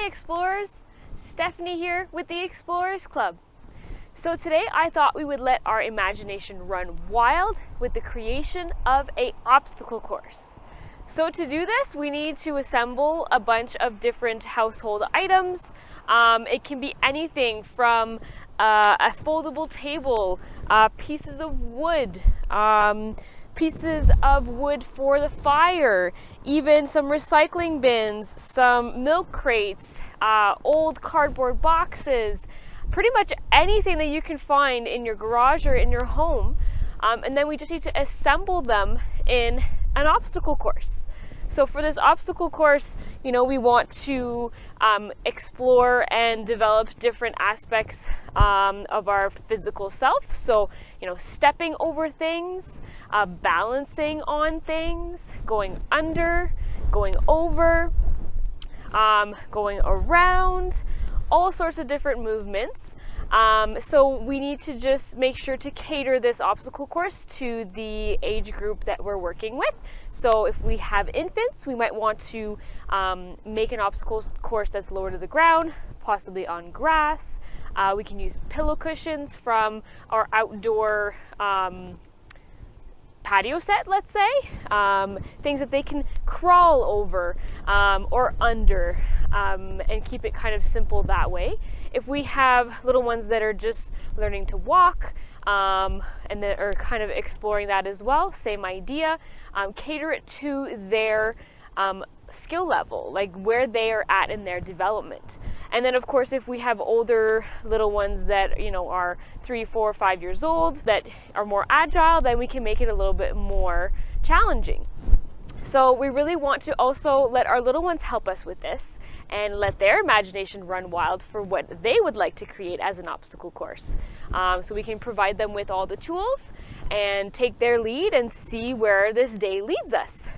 Hi Explorers! Stephanie here with the Explorers Club. So today I thought we would let our imagination run wild with the creation of an obstacle course. So to do this, we need to assemble a bunch of different household items. It can be anything from a foldable table, pieces of wood, pieces of wood for the fire, even some recycling bins, some milk crates, old cardboard boxes, pretty much anything that you can find in your garage or in your home. And then we just need to assemble them in an obstacle course. So for this obstacle course, we want to explore and develop different aspects of our physical self. So, stepping over things, balancing on things, going under, going over, going around, all sorts of different movements. So we need to just make sure to cater this obstacle course to the age group that we're working with. So if we have infants, we might want to make an obstacle course that's lower to the ground, possibly on grass. We can use pillow cushions from our outdoor patio set, let's say, things that they can crawl over or under, and keep it kind of simple that way. If we have little ones that are just learning to walk and that are kind of exploring that as well, same idea, cater it to their skill level, like where they are at in their development. And then of course, if we have older little ones that are 3, 4, 5 years old that are more agile, then we can make it a little bit more challenging. So we really want to also let our little ones help us with this and let their imagination run wild for what they would like to create as an obstacle course. So we can provide them with all the tools and take their lead and see where this day leads us.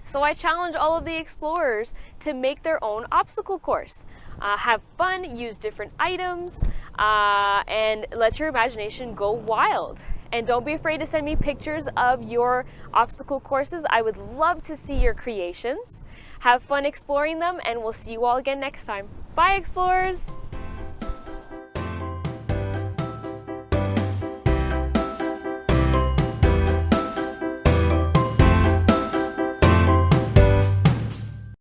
So I challenge all of the explorers to make their own obstacle course. Have fun, use different items, and let your imagination go wild. And don't be afraid to send me pictures of your obstacle courses. I would love to see your creations. Have fun exploring them, and we'll see you all again next time. Bye, Explorers!